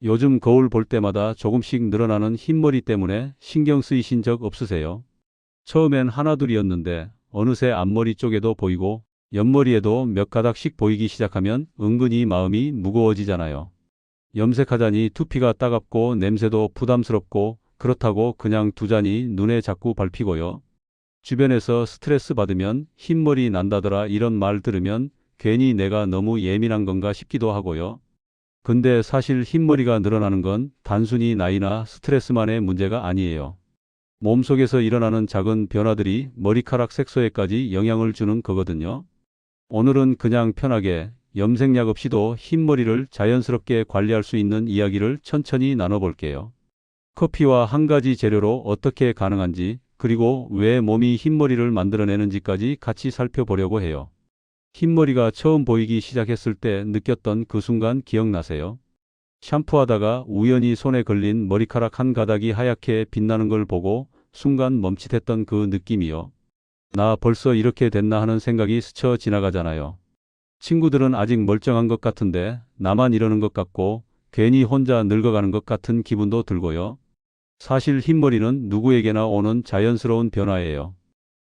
요즘 거울 볼 때마다 조금씩 늘어나는 흰머리 때문에 신경 쓰이신 적 없으세요? 처음엔 하나둘이었는데 어느새 앞머리 쪽에도 보이고 옆머리에도 몇 가닥씩 보이기 시작하면 은근히 마음이 무거워지잖아요. 염색하자니 두피가 따갑고 냄새도 부담스럽고 그렇다고 그냥 두자니 눈에 자꾸 밟히고요. 주변에서 스트레스 받으면 흰머리 난다더라 이런 말 들으면 괜히 내가 너무 예민한 건가 싶기도 하고요. 근데 사실 흰머리가 늘어나는 건 단순히 나이나 스트레스만의 문제가 아니에요. 몸속에서 일어나는 작은 변화들이 머리카락 색소에까지 영향을 주는 거거든요. 오늘은 그냥 편하게 염색약 없이도 흰머리를 자연스럽게 관리할 수 있는 이야기를 천천히 나눠볼게요. 커피와 한 가지 재료로 어떻게 가능한지, 그리고 왜 몸이 흰머리를 만들어내는지까지 같이 살펴보려고 해요. 흰머리가 처음 보이기 시작했을 때 느꼈던 그 순간 기억나세요? 샴푸하다가 우연히 손에 걸린 머리카락 한 가닥이 하얗게 빛나는 걸 보고 순간 멈칫했던 그 느낌이요. 나 벌써 이렇게 됐나 하는 생각이 스쳐 지나가잖아요. 친구들은 아직 멀쩡한 것 같은데 나만 이러는 것 같고 괜히 혼자 늙어가는 것 같은 기분도 들고요. 사실 흰머리는 누구에게나 오는 자연스러운 변화예요.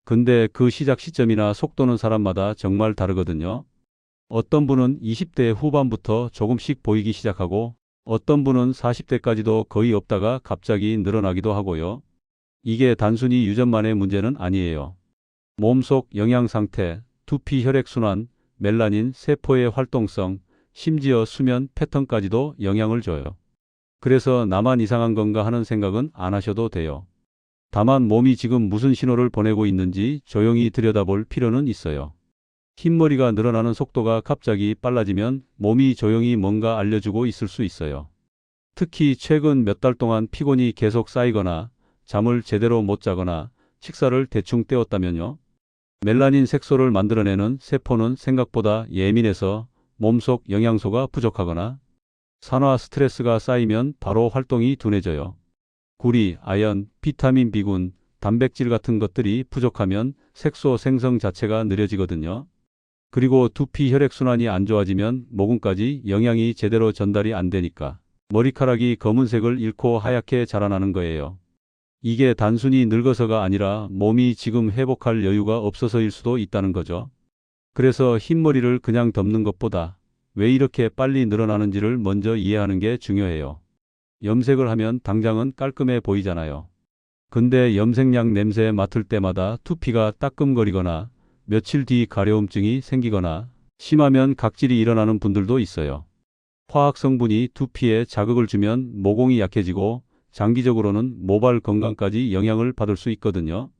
근데 그 시작 시점이나 속도는 사람마다 정말 다르거든요. 어떤 분은 20대 후반부터 조금씩 보이기 시작하고 어떤 분은 40대까지도 거의 없다가 갑자기 늘어나기도 하고요. 이게 단순히 유전만의 문제는 아니에요. 몸속 영양 상태, 두피 혈액순환, 멜라닌, 세포의 활동성, 심지어 수면 패턴까지도 영향을 줘요. 그래서 나만 이상한 건가 하는 생각은 안 하셔도 돼요. 다만 몸이 지금 무슨 신호를 보내고 있는지 조용히 들여다볼 필요는 있어요. 흰머리가 늘어나는 속도가 갑자기 빨라지면 몸이 조용히 뭔가 알려주고 있을 수 있어요. 특히 최근 몇 달 동안 피곤이 계속 쌓이거나 잠을 제대로 못 자거나 식사를 대충 때웠다면요. 멜라닌 색소를 만들어내는 세포는 생각보다 예민해서 몸속 영양소가 부족하거나 산화 스트레스가 쌓이면 바로 활동이 둔해져요. 구리, 아연, 비타민 B군, 단백질 같은 것들이 부족하면 색소 생성 자체가 느려지거든요. 그리고 두피 혈액순환이 안 좋아지면 모근까지 영양이 제대로 전달이 안 되니까 머리카락이 검은색을 잃고 하얗게 자라나는 거예요. 이게 단순히 늙어서가 아니라 몸이 지금 회복할 여유가 없어서일 수도 있다는 거죠. 그래서 흰머리를 그냥 덮는 것보다 왜 이렇게 빨리 늘어나는지를 먼저 이해하는 게 중요해요. 염색을 하면 당장은 깔끔해 보이잖아요. 근데 염색약 냄새 맡을 때마다 두피가 따끔거리거나 며칠 뒤 가려움증이 생기거나 심하면 각질이 일어나는 분들도 있어요. 화학 성분이 두피에 자극을 주면 모공이 약해지고 장기적으로는 모발 건강까지 영향을 받을 수 있거든요.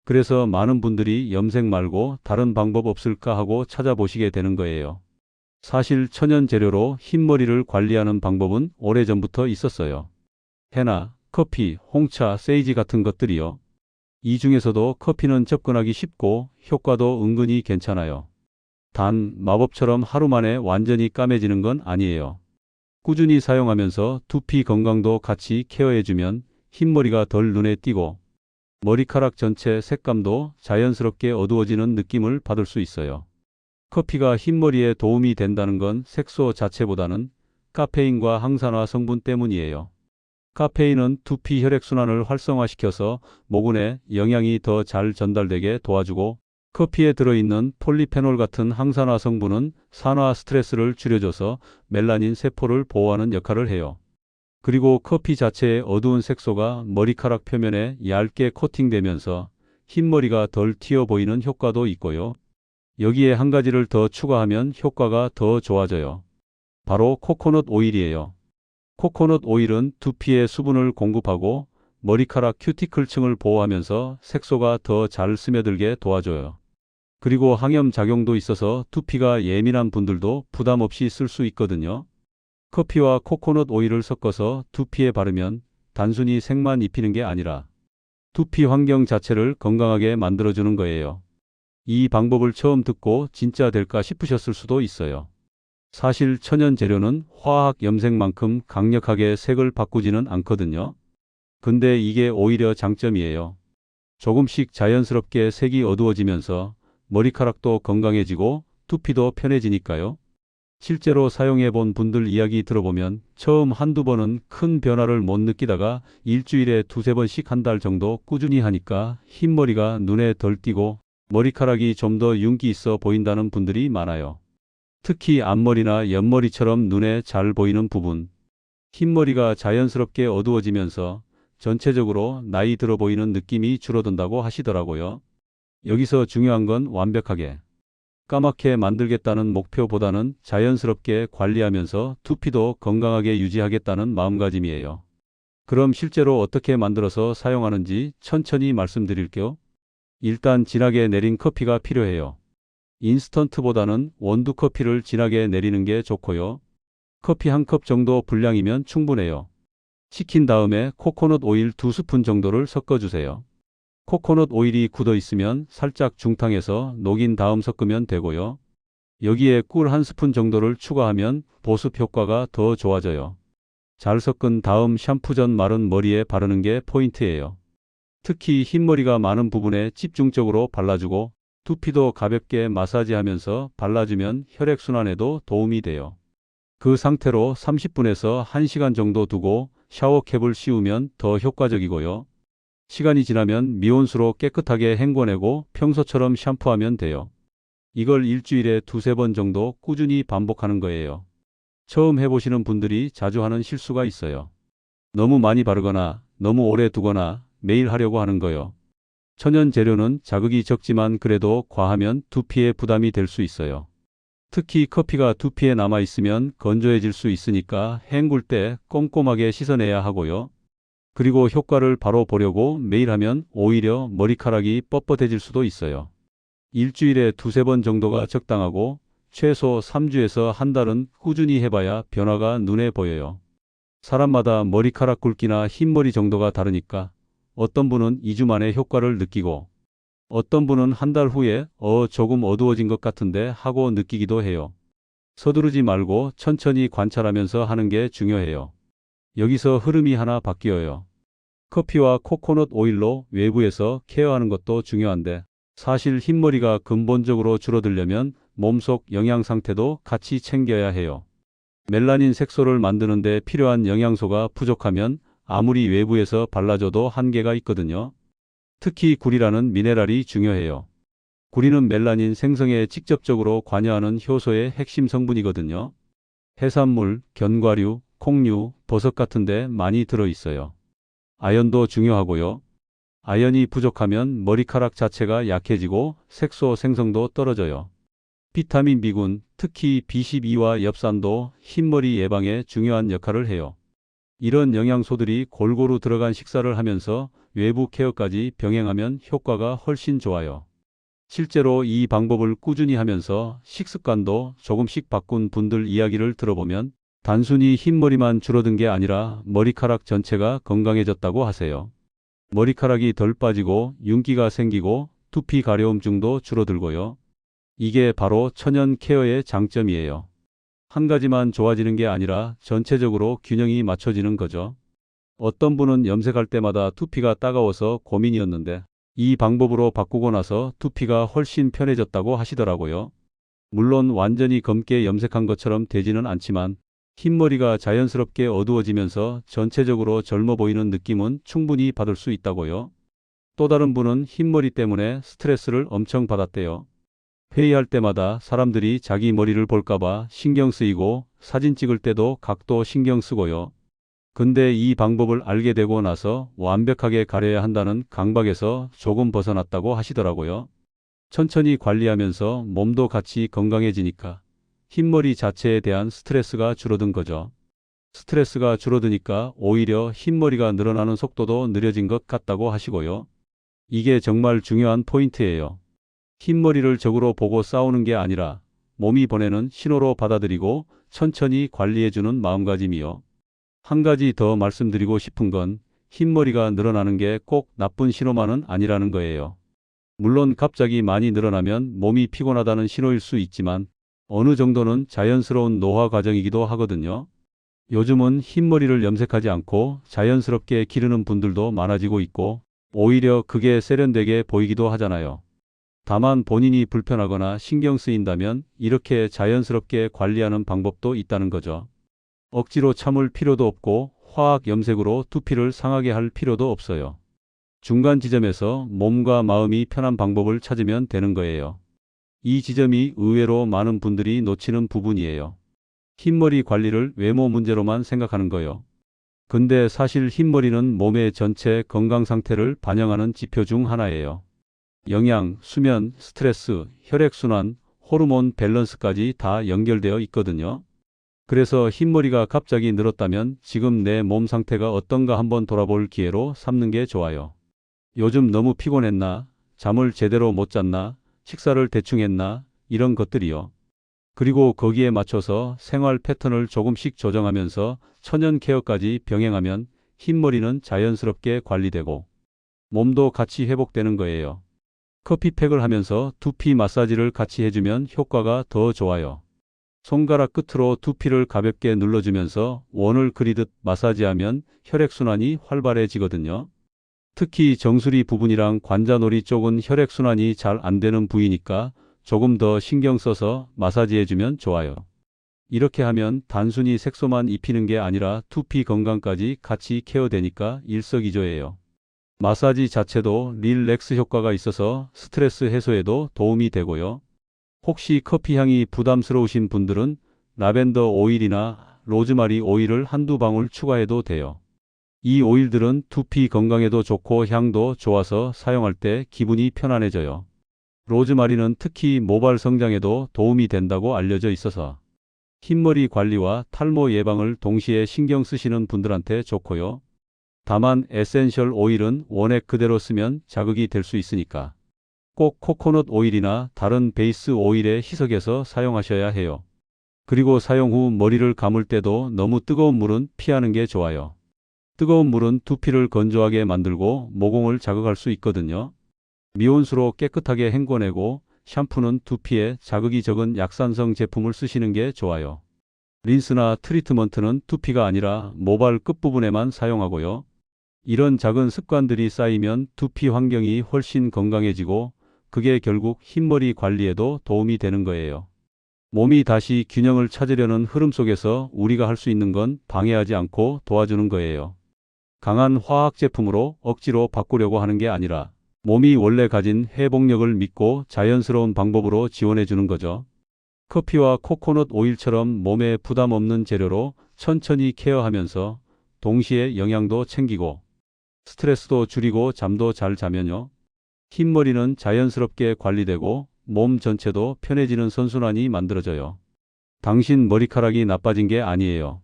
그래서 많은 분들이 염색 말고 다른 방법 없을까 하고 찾아보시게 되는 거예요. 사실 천연 재료로 흰머리를 관리하는 방법은 오래전부터 있었어요. 해나, 커피, 홍차, 세이지 같은 것들이요. 이 중에서도 커피는 접근하기 쉽고 효과도 은근히 괜찮아요. 단, 마법처럼 하루 만에 완전히 까매지는 건 아니에요. 꾸준히 사용하면서 두피 건강도 같이 케어해주면 흰머리가 덜 눈에 띄고 머리카락 전체 색감도 자연스럽게 어두워지는 느낌을 받을 수 있어요. 커피가 흰머리에 도움이 된다는 건 색소 자체보다는 카페인과 항산화 성분 때문이에요. 카페인은 두피 혈액순환을 활성화시켜서 모근에 영양이 더 잘 전달되게 도와주고 커피에 들어있는 폴리페놀 같은 항산화 성분은 산화 스트레스를 줄여줘서 멜라닌 세포를 보호하는 역할을 해요. 그리고 커피 자체의 어두운 색소가 머리카락 표면에 얇게 코팅되면서 흰머리가 덜 튀어 보이는 효과도 있고요. 여기에 한 가지를 더 추가하면 효과가 더 좋아져요. 바로 코코넛 오일이에요. 코코넛 오일은 두피에 수분을 공급하고 머리카락 큐티클층을 보호하면서 색소가 더 잘 스며들게 도와줘요. 그리고 항염 작용도 있어서 두피가 예민한 분들도 부담 없이 쓸 수 있거든요. 커피와 코코넛 오일을 섞어서 두피에 바르면 단순히 색만 입히는 게 아니라 두피 환경 자체를 건강하게 만들어주는 거예요. 이 방법을 처음 듣고 진짜 될까 싶으셨을 수도 있어요. 사실 천연 재료는 화학 염색만큼 강력하게 색을 바꾸지는 않거든요. 근데 이게 오히려 장점이에요. 조금씩 자연스럽게 색이 어두워지면서 머리카락도 건강해지고 두피도 편해지니까요. 실제로 사용해 본 분들 이야기 들어보면 처음 한두 번은 큰 변화를 못 느끼다가 일주일에 두세 번씩 한 달 정도 꾸준히 하니까 흰머리가 눈에 덜 띄고 머리카락이 좀 더 윤기 있어 보인다는 분들이 많아요. 특히 앞머리나 옆머리처럼 눈에 잘 보이는 부분. 흰머리가 자연스럽게 어두워지면서 전체적으로 나이 들어 보이는 느낌이 줄어든다고 하시더라고요. 여기서 중요한 건 완벽하게 까맣게 만들겠다는 목표보다는 자연스럽게 관리하면서 두피도 건강하게 유지하겠다는 마음가짐이에요. 그럼 실제로 어떻게 만들어서 사용하는지 천천히 말씀드릴게요. 일단 진하게 내린 커피가 필요해요. 인스턴트보다는 원두 커피를 진하게 내리는 게 좋고요. 커피 한 컵 정도 분량이면 충분해요. 식힌 다음에 코코넛 오일 2스푼 정도를 섞어주세요. 코코넛 오일이 굳어 있으면 살짝 중탕해서 녹인 다음 섞으면 되고요. 여기에 꿀 1스푼 정도를 추가하면 보습 효과가 더 좋아져요. 잘 섞은 다음 샴푸 전 마른 머리에 바르는 게 포인트예요. 특히 흰머리가 많은 부분에 집중적으로 발라주고 두피도 가볍게 마사지하면서 발라주면 혈액순환에도 도움이 돼요. 그 상태로 30분에서 1시간 정도 두고 샤워캡을 씌우면 더 효과적이고요. 시간이 지나면 미온수로 깨끗하게 헹궈내고 평소처럼 샴푸하면 돼요. 이걸 일주일에 두세 번 정도 꾸준히 반복하는 거예요. 처음 해보시는 분들이 자주 하는 실수가 있어요. 너무 많이 바르거나 너무 오래 두거나 매일 하려고 하는 거요. 천연 재료는 자극이 적지만 그래도 과하면 두피에 부담이 될 수 있어요. 특히 커피가 두피에 남아있으면 건조해질 수 있으니까 헹굴 때 꼼꼼하게 씻어내야 하고요. 그리고 효과를 바로 보려고 매일 하면 오히려 머리카락이 뻣뻣해질 수도 있어요. 일주일에 두세 번 정도가 적당하고 최소 3주에서 한 달은 꾸준히 해봐야 변화가 눈에 보여요. 사람마다 머리카락 굵기나 흰머리 정도가 다르니까 어떤 분은 2주 만에 효과를 느끼고 어떤 분은 한 달 후에 조금 어두워진 것 같은데 하고 느끼기도 해요. 서두르지 말고 천천히 관찰하면서 하는 게 중요해요. 여기서 흐름이 하나 바뀌어요. 커피와 코코넛 오일로 외부에서 케어하는 것도 중요한데 사실 흰머리가 근본적으로 줄어들려면 몸속 영양 상태도 같이 챙겨야 해요. 멜라닌 색소를 만드는 데 필요한 영양소가 부족하면 아무리 외부에서 발라줘도 한계가 있거든요. 특히 구리라는 미네랄이 중요해요. 구리는 멜라닌 생성에 직접적으로 관여하는 효소의 핵심 성분이거든요. 해산물, 견과류, 콩류, 버섯 같은 데 많이 들어있어요. 아연도 중요하고요. 아연이 부족하면 머리카락 자체가 약해지고 색소 생성도 떨어져요. 비타민 B군, 특히 B12와 엽산도 흰머리 예방에 중요한 역할을 해요. 이런 영양소들이 골고루 들어간 식사를 하면서 외부 케어까지 병행하면 효과가 훨씬 좋아요. 실제로 이 방법을 꾸준히 하면서 식습관도 조금씩 바꾼 분들 이야기를 들어보면 단순히 흰머리만 줄어든 게 아니라 머리카락 전체가 건강해졌다고 하세요. 머리카락이 덜 빠지고 윤기가 생기고 두피 가려움증도 줄어들고요. 이게 바로 천연 케어의 장점이에요. 한 가지만 좋아지는 게 아니라 전체적으로 균형이 맞춰지는 거죠. 어떤 분은 염색할 때마다 두피가 따가워서 고민이었는데 이 방법으로 바꾸고 나서 두피가 훨씬 편해졌다고 하시더라고요. 물론 완전히 검게 염색한 것처럼 되지는 않지만 흰머리가 자연스럽게 어두워지면서 전체적으로 젊어 보이는 느낌은 충분히 받을 수 있다고요. 또 다른 분은 흰머리 때문에 스트레스를 엄청 받았대요. 회의할 때마다 사람들이 자기 머리를 볼까봐 신경 쓰이고 사진 찍을 때도 각도 신경 쓰고요. 근데 이 방법을 알게 되고 나서 완벽하게 가려야 한다는 강박에서 조금 벗어났다고 하시더라고요. 천천히 관리하면서 몸도 같이 건강해지니까 흰머리 자체에 대한 스트레스가 줄어든 거죠. 스트레스가 줄어드니까 오히려 흰머리가 늘어나는 속도도 느려진 것 같다고 하시고요. 이게 정말 중요한 포인트예요. 흰머리를 적으로 보고 싸우는 게 아니라 몸이 보내는 신호로 받아들이고 천천히 관리해주는 마음가짐이요. 한 가지 더 말씀드리고 싶은 건 흰머리가 늘어나는 게 꼭 나쁜 신호만은 아니라는 거예요. 물론 갑자기 많이 늘어나면 몸이 피곤하다는 신호일 수 있지만 어느 정도는 자연스러운 노화 과정이기도 하거든요. 요즘은 흰머리를 염색하지 않고 자연스럽게 기르는 분들도 많아지고 있고 오히려 그게 세련되게 보이기도 하잖아요. 다만 본인이 불편하거나 신경 쓰인다면 이렇게 자연스럽게 관리하는 방법도 있다는 거죠. 억지로 참을 필요도 없고 화학 염색으로 두피를 상하게 할 필요도 없어요. 중간 지점에서 몸과 마음이 편한 방법을 찾으면 되는 거예요. 이 지점이 의외로 많은 분들이 놓치는 부분이에요. 흰머리 관리를 외모 문제로만 생각하는 거요. 근데 사실 흰머리는 몸의 전체 건강 상태를 반영하는 지표 중 하나예요. 영양, 수면, 스트레스, 혈액순환, 호르몬 밸런스까지 다 연결되어 있거든요. 그래서 흰머리가 갑자기 늘었다면 지금 내 몸 상태가 어떤가 한번 돌아볼 기회로 삼는 게 좋아요. 요즘 너무 피곤했나? 잠을 제대로 못 잤나? 식사를 대충 했나? 이런 것들이요. 그리고 거기에 맞춰서 생활 패턴을 조금씩 조정하면서 천연 케어까지 병행하면 흰머리는 자연스럽게 관리되고 몸도 같이 회복되는 거예요. 커피팩을 하면서 두피 마사지를 같이 해주면 효과가 더 좋아요. 손가락 끝으로 두피를 가볍게 눌러주면서 원을 그리듯 마사지하면 혈액순환이 활발해지거든요. 특히 정수리 부분이랑 관자놀이 쪽은 혈액순환이 잘 안 되는 부위니까 조금 더 신경 써서 마사지해주면 좋아요. 이렇게 하면 단순히 색소만 입히는 게 아니라 두피 건강까지 같이 케어되니까 일석이조예요. 마사지 자체도 릴렉스 효과가 있어서 스트레스 해소에도 도움이 되고요. 혹시 커피 향이 부담스러우신 분들은 라벤더 오일이나 로즈마리 오일을 한두 방울 추가해도 돼요. 이 오일들은 두피 건강에도 좋고 향도 좋아서 사용할 때 기분이 편안해져요. 로즈마리는 특히 모발 성장에도 도움이 된다고 알려져 있어서 흰머리 관리와 탈모 예방을 동시에 신경 쓰시는 분들한테 좋고요. 다만 에센셜 오일은 원액 그대로 쓰면 자극이 될 수 있으니까 꼭 코코넛 오일이나 다른 베이스 오일에 희석해서 사용하셔야 해요. 그리고 사용 후 머리를 감을 때도 너무 뜨거운 물은 피하는 게 좋아요. 뜨거운 물은 두피를 건조하게 만들고 모공을 자극할 수 있거든요. 미온수로 깨끗하게 헹궈내고 샴푸는 두피에 자극이 적은 약산성 제품을 쓰시는 게 좋아요. 린스나 트리트먼트는 두피가 아니라 모발 끝부분에만 사용하고요. 이런 작은 습관들이 쌓이면 두피 환경이 훨씬 건강해지고 그게 결국 흰머리 관리에도 도움이 되는 거예요. 몸이 다시 균형을 찾으려는 흐름 속에서 우리가 할 수 있는 건 방해하지 않고 도와주는 거예요. 강한 화학 제품으로 억지로 바꾸려고 하는 게 아니라 몸이 원래 가진 회복력을 믿고 자연스러운 방법으로 지원해 주는 거죠. 커피와 코코넛 오일처럼 몸에 부담 없는 재료로 천천히 케어하면서 동시에 영양도 챙기고 스트레스도 줄이고 잠도 잘 자면요. 흰머리는 자연스럽게 관리되고 몸 전체도 편해지는 선순환이 만들어져요. 당신 머리카락이 나빠진 게 아니에요.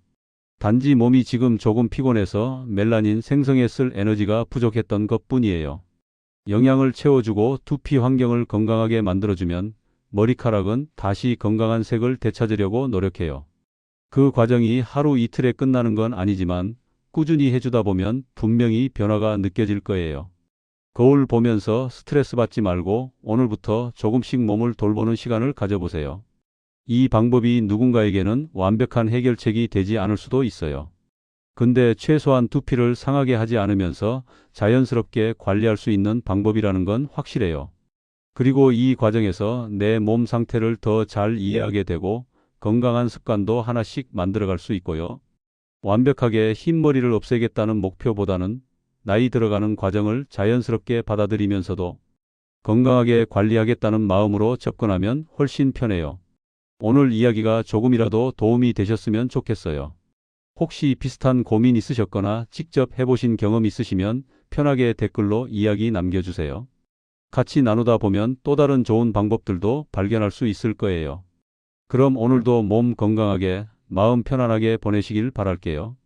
단지 몸이 지금 조금 피곤해서 멜라닌 생성에 쓸 에너지가 부족했던 것뿐이에요. 영양을 채워주고 두피 환경을 건강하게 만들어주면 머리카락은 다시 건강한 색을 되찾으려고 노력해요. 그 과정이 하루 이틀에 끝나는 건 아니지만 꾸준히 해주다 보면 분명히 변화가 느껴질 거예요. 거울 보면서 스트레스 받지 말고 오늘부터 조금씩 몸을 돌보는 시간을 가져보세요. 이 방법이 누군가에게는 완벽한 해결책이 되지 않을 수도 있어요. 근데 최소한 두피를 상하게 하지 않으면서 자연스럽게 관리할 수 있는 방법이라는 건 확실해요. 그리고 이 과정에서 내 몸 상태를 더 잘 이해하게 되고 건강한 습관도 하나씩 만들어갈 수 있고요. 완벽하게 흰머리를 없애겠다는 목표보다는 나이 들어가는 과정을 자연스럽게 받아들이면서도 건강하게 관리하겠다는 마음으로 접근하면 훨씬 편해요. 오늘 이야기가 조금이라도 도움이 되셨으면 좋겠어요. 혹시 비슷한 고민 있으셨거나 직접 해보신 경험 있으시면 편하게 댓글로 이야기 남겨주세요. 같이 나누다 보면 또 다른 좋은 방법들도 발견할 수 있을 거예요. 그럼 오늘도 몸 건강하게, 마음 편안하게 보내시길 바랄게요.